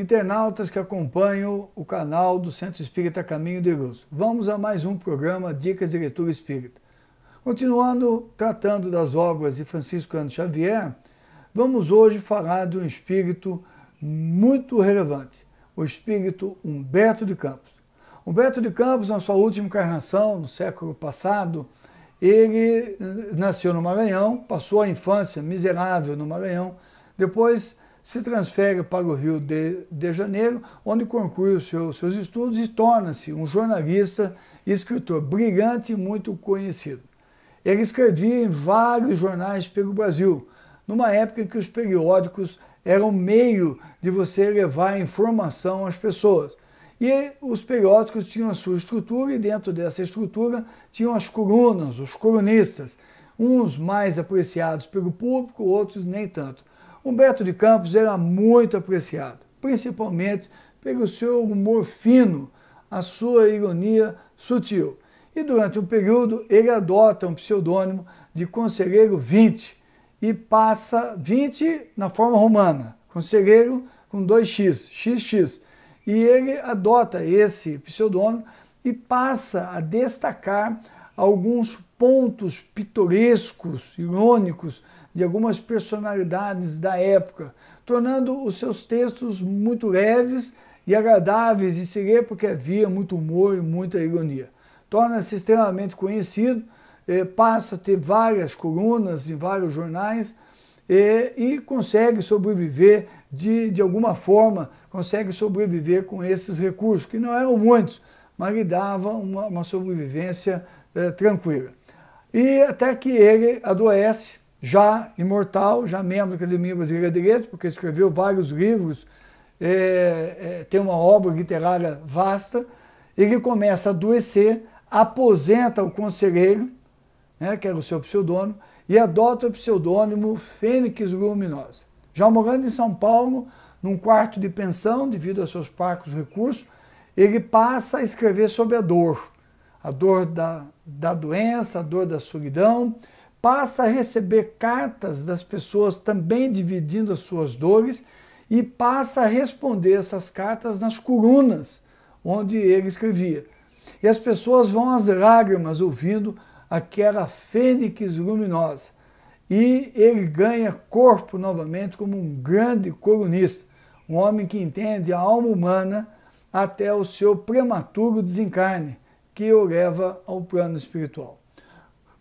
internautas que acompanham o canal do Centro Espírita Caminho de Luz. Vamos a mais um programa Dicas de Leitura Espírita. Continuando tratando das obras de Francisco Cândido Xavier, vamos hoje falar de um espírito muito relevante, o espírito Humberto de Campos. Humberto de Campos, na sua última encarnação, no século passado, ele nasceu no Maranhão, passou a infância miserável no Maranhão, depois se transfere para o Rio de Janeiro, onde conclui os seus estudos e torna-se um jornalista e escritor brilhante e muito conhecido. Ele escrevia em vários jornais pelo Brasil, numa época em que os periódicos eram meio de você levar informação às pessoas. E os periódicos tinham a sua estrutura e dentro dessa estrutura tinham as colunas, os colunistas, uns mais apreciados pelo público, outros nem tanto. Humberto de Campos era muito apreciado, principalmente pelo seu humor fino, a sua ironia sutil. E durante um período ele adota um pseudônimo de Conselheiro 20 e passa 20 na forma romana, Conselheiro com 2x, XX. E ele adota esse pseudônimo e passa a destacar alguns pontos pitorescos, irônicos, de algumas personalidades da época, tornando os seus textos muito leves e agradáveis de se ler, porque havia muito humor e muita ironia. Torna-se extremamente conhecido, passa a ter várias colunas em vários jornais e consegue sobreviver de alguma forma, consegue sobreviver com esses recursos, que não eram muitos, mas lhe dava uma sobrevivência tranquila. E até que ele adoece, já imortal, já membro da Academia Brasileira de Letras, porque escreveu vários livros, tem uma obra literária vasta. Ele começa a adoecer, aposenta o conselheiro, que era o seu pseudônimo, e adota o pseudônimo Fênix Luminosa. Já morando em São Paulo, num quarto de pensão, devido aos seus parcos recursos, ele passa a escrever sobre a dor da doença, a dor da solidão, passa a receber cartas das pessoas também dividindo as suas dores e passa a responder essas cartas nas colunas onde ele escrevia. E as pessoas vão às lágrimas ouvindo aquela fênix luminosa. E ele ganha corpo novamente como um grande colunista, um homem que entende a alma humana até o seu prematuro desencarne, que o leva ao plano espiritual.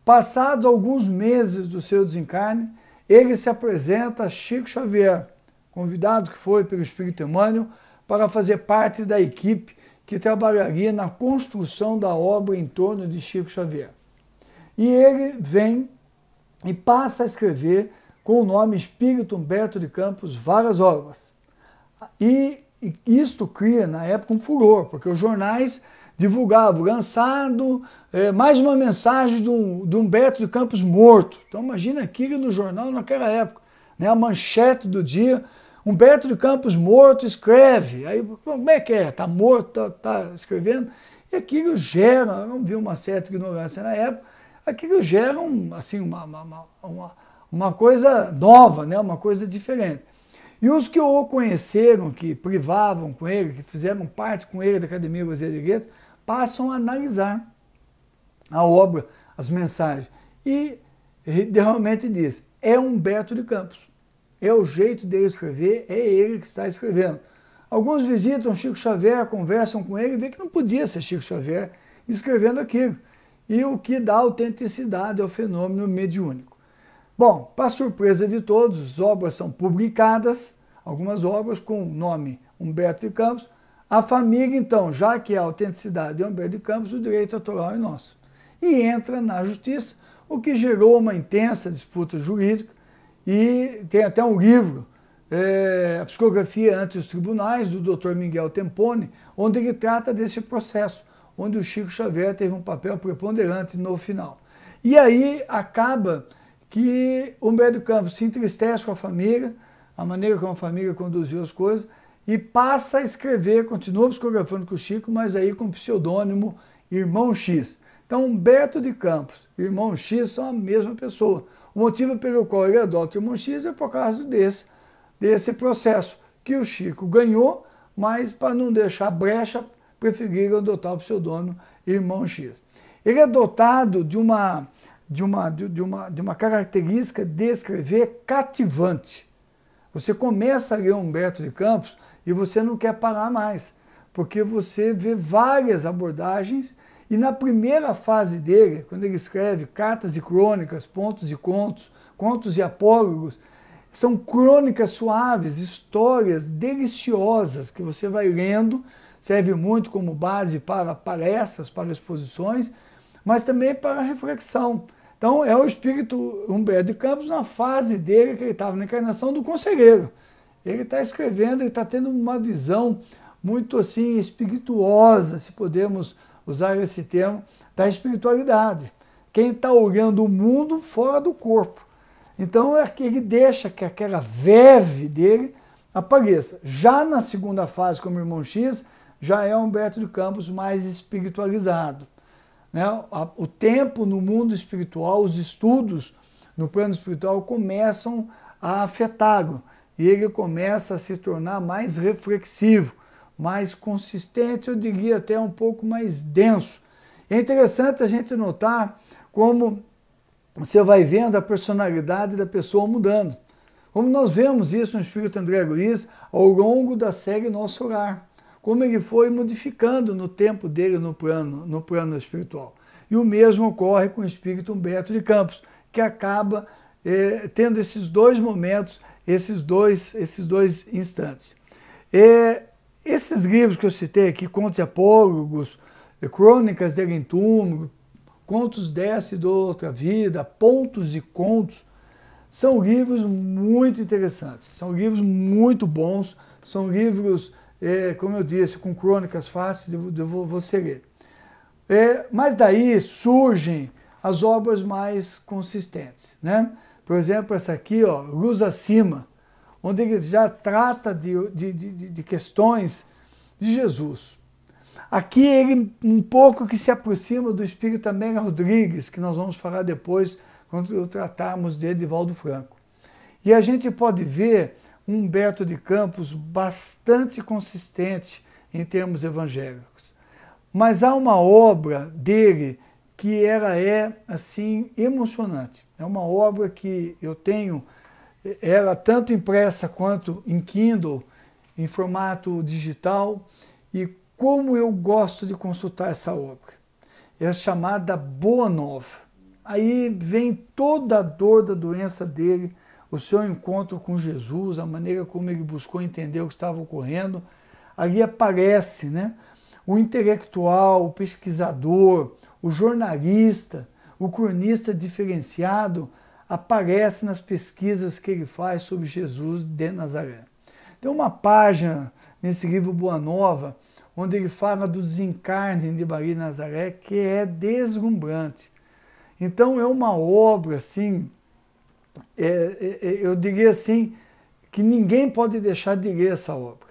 Passados alguns meses do seu desencarne, ele se apresenta a Chico Xavier, convidado que foi pelo Espírito Emmanuel para fazer parte da equipe que trabalharia na construção da obra em torno de Chico Xavier. E ele vem e passa a escrever com o nome Espírito Humberto de Campos várias obras. E isto cria, na época, um furor, porque os jornais divulgavam, lançado mais uma mensagem de Humberto de Campos morto. Então imagina aquilo no jornal naquela época, a manchete do dia, Humberto de Campos morto escreve. Aí como é que é? Está morto, está escrevendo? E aquilo gera, não vi uma certa ignorância na época, aquilo gera assim, uma coisa nova, uma coisa diferente. E os que o conheceram, que privavam com ele, que fizeram parte com ele da Academia Brasileira de Letras, passam a analisar a obra, as mensagens. E realmente diz, é Humberto de Campos. É o jeito dele escrever, é ele que está escrevendo. Alguns visitam Chico Xavier, conversam com ele e veem que não podia ser Chico Xavier escrevendo aquilo. E o que dá autenticidade ao fenômeno mediúnico. Bom, para surpresa de todos, as obras são publicadas, algumas obras com o nome Humberto de Campos. A família, então, já que a autenticidade é Humberto de Campos, o direito autoral é nosso. E entra na justiça, o que gerou uma intensa disputa jurídica, e tem até um livro, a Psicografia ante os Tribunais, do Dr. Miguel Tempone, onde ele trata desse processo, onde o Chico Xavier teve um papel preponderante no final. E aí acaba que Humberto de Campos se entristece com a família, a maneira como a família conduziu as coisas, e passa a escrever, continua psicografando com o Chico, mas aí com o pseudônimo Irmão X. Então, Humberto de Campos e Irmão X são a mesma pessoa. O motivo pelo qual ele adota o Irmão X é por causa desse processo que o Chico ganhou mas para não deixar brecha, preferiram adotar o pseudônimo Irmão X. Ele é dotado de uma característica de escrever cativante. Você começa a ler Humberto de Campos e você não quer parar mais, porque você vê várias abordagens e na primeira fase dele, quando ele escreve cartas e crônicas, pontos e contos, contos e apólogos, são crônicas suaves, histórias deliciosas que você vai lendo, serve muito como base para palestras, para exposições, mas também para reflexão. Então é o espírito Humberto de Campos na fase dele que ele estava na encarnação do conselheiro. Ele está escrevendo, ele está tendo uma visão muito assim espirituosa, se podemos usar esse termo, da espiritualidade. Quem está olhando o mundo fora do corpo. Então é que ele deixa que aquela verve dele apareça. Já na segunda fase, como Irmão X, já é Humberto de Campos mais espiritualizado. Né? O tempo no mundo espiritual, os estudos no plano espiritual começam a afetá-lo. E ele começa a se tornar mais reflexivo, mais consistente, eu diria até um pouco mais denso. É interessante a gente notar como você vai vendo a personalidade da pessoa mudando. Como nós vemos isso no Espírito André Luiz ao longo da série Nosso Lar. Como ele foi modificando no tempo dele no plano espiritual. E o mesmo ocorre com o Espírito Humberto de Campos, que acaba tendo esses dois momentos, esses dois instantes. Esses livros que eu citei aqui, Contos e Apólogos, Crônicas dele em Túmulo, Contos dessa e de outra vida, Pontos e Contos, são livros muito interessantes, são livros muito bons, são livros, como eu disse, com crônicas fáceis de você ler. Mas daí surgem as obras mais consistentes, né? Por exemplo, essa aqui, ó, Luz Acima, onde ele já trata de questões de Jesus. Aqui ele um pouco que se aproxima do espírito Amélia Rodrigues, que nós vamos falar depois, quando tratarmos de Edivaldo Franco. E a gente pode ver um Humberto de Campos bastante consistente em termos evangélicos. Mas há uma obra dele que ela é assim emocionante. É uma obra que eu tenho ela tanto impressa quanto em Kindle, em formato digital, e como eu gosto de consultar essa obra. É chamada Boa Nova. Aí vem toda a dor da doença dele, o seu encontro com Jesus, a maneira como ele buscou entender o que estava ocorrendo. Ali aparece, né, o intelectual, o pesquisador, o jornalista, o cronista diferenciado, aparece nas pesquisas que ele faz sobre Jesus de Nazaré. Tem uma página nesse livro Boa Nova, onde ele fala do desencarne de Maria de Nazaré, que é deslumbrante. Então é uma obra, assim, eu diria assim, que ninguém pode deixar de ler essa obra.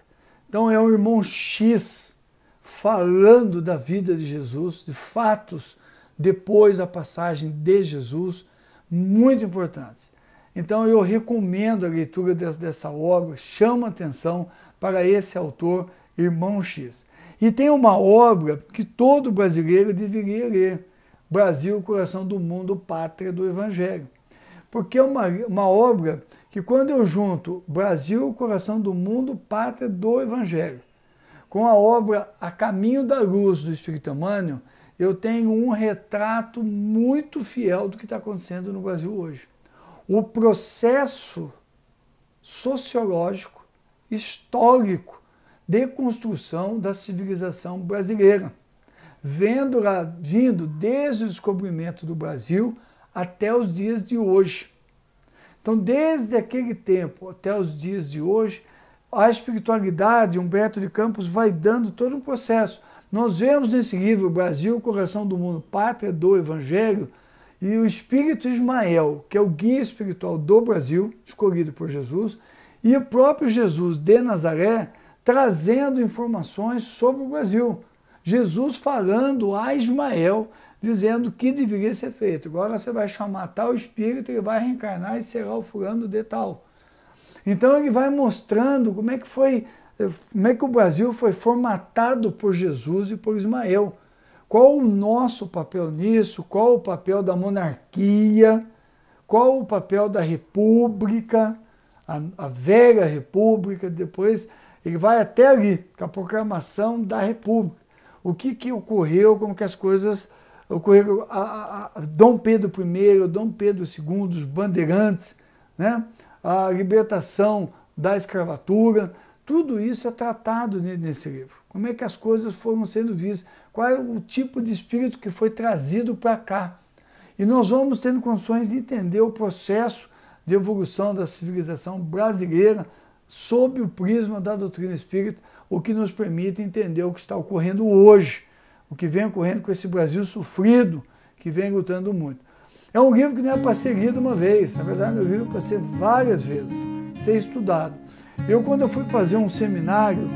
Então é o Irmão X falando da vida de Jesus, de fatos depois da passagem de Jesus, muito importantes. Então eu recomendo a leitura dessa obra, chama atenção para esse autor, Irmão X. E tem uma obra que todo brasileiro deveria ler, Brasil, Coração do Mundo, Pátria do Evangelho. Porque é uma obra que quando eu junto Brasil, Coração do Mundo, Pátria do Evangelho, com a obra A Caminho da Luz do Espírito Emmanuel, eu tenho um retrato muito fiel do que está acontecendo no Brasil hoje. O processo sociológico, histórico, de construção da civilização brasileira, vindo desde o descobrimento do Brasil até os dias de hoje. Então, desde aquele tempo até os dias de hoje, a espiritualidade, Humberto de Campos vai dando todo um processo. Nós vemos nesse livro, Brasil, Coração do Mundo, Pátria do Evangelho, e o Espírito Ismael, que é o guia espiritual do Brasil, escolhido por Jesus, e o próprio Jesus de Nazaré, trazendo informações sobre o Brasil. Jesus falando a Ismael, dizendo o que deveria ser feito. Agora você vai chamar tal espírito, ele vai reencarnar e será o fulano de tal. Então ele vai mostrando como é que foi como é que o Brasil foi formatado por Jesus e por Ismael. Qual o nosso papel nisso? Qual o papel da monarquia? Qual o papel da república? A velha república, depois ele vai até ali, com a proclamação da república. O que ocorreu, como que as coisas ocorreram, Dom Pedro I, Dom Pedro II, os bandeirantes, né? A libertação da escravatura, tudo isso é tratado nesse livro. Como é que as coisas foram sendo vistas, qual é o tipo de espírito que foi trazido para cá. E nós vamos tendo condições de entender o processo de evolução da civilização brasileira sob o prisma da doutrina espírita, o que nos permite entender o que está ocorrendo hoje, o que vem ocorrendo com esse Brasil sofrido, que vem lutando muito. É um livro que não é para ser lido uma vez, na verdade é um livro para ser várias vezes, ser estudado. Quando eu fui fazer um seminário,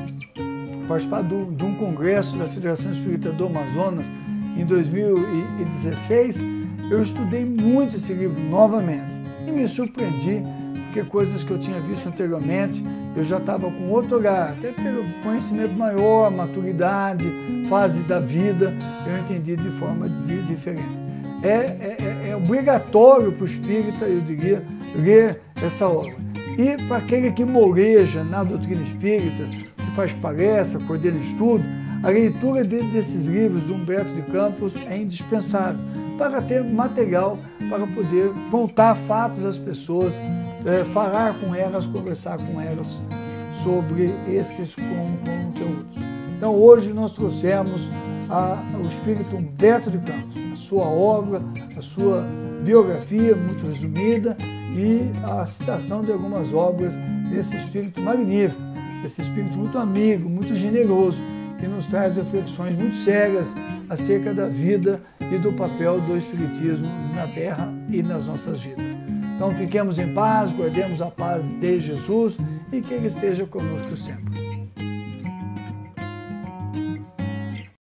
participar de um congresso da Federação Espírita do Amazonas, em 2016, eu estudei muito esse livro novamente e me surpreendi, porque coisas que eu tinha visto anteriormente, eu já estava com outro olhar, até pelo conhecimento maior, maturidade, fase da vida, eu entendi de forma diferente. É obrigatório para o espírita, eu diria, ler essa obra. E para aquele que moreja na doutrina espírita, que faz palestra, coordena estudo, a leitura desses livros do Humberto de Campos é indispensável para ter material para poder contar fatos às pessoas, falar com elas, conversar com elas sobre esses conteúdos. Então hoje nós trouxemos o espírito Humberto de Campos, a sua obra, a sua biografia muito resumida e a citação de algumas obras desse espírito magnífico, esse espírito muito amigo, muito generoso, que nos traz reflexões muito sérias acerca da vida e do papel do espiritismo na Terra e nas nossas vidas. Então fiquemos em paz, guardemos a paz de Jesus e que Ele esteja conosco sempre.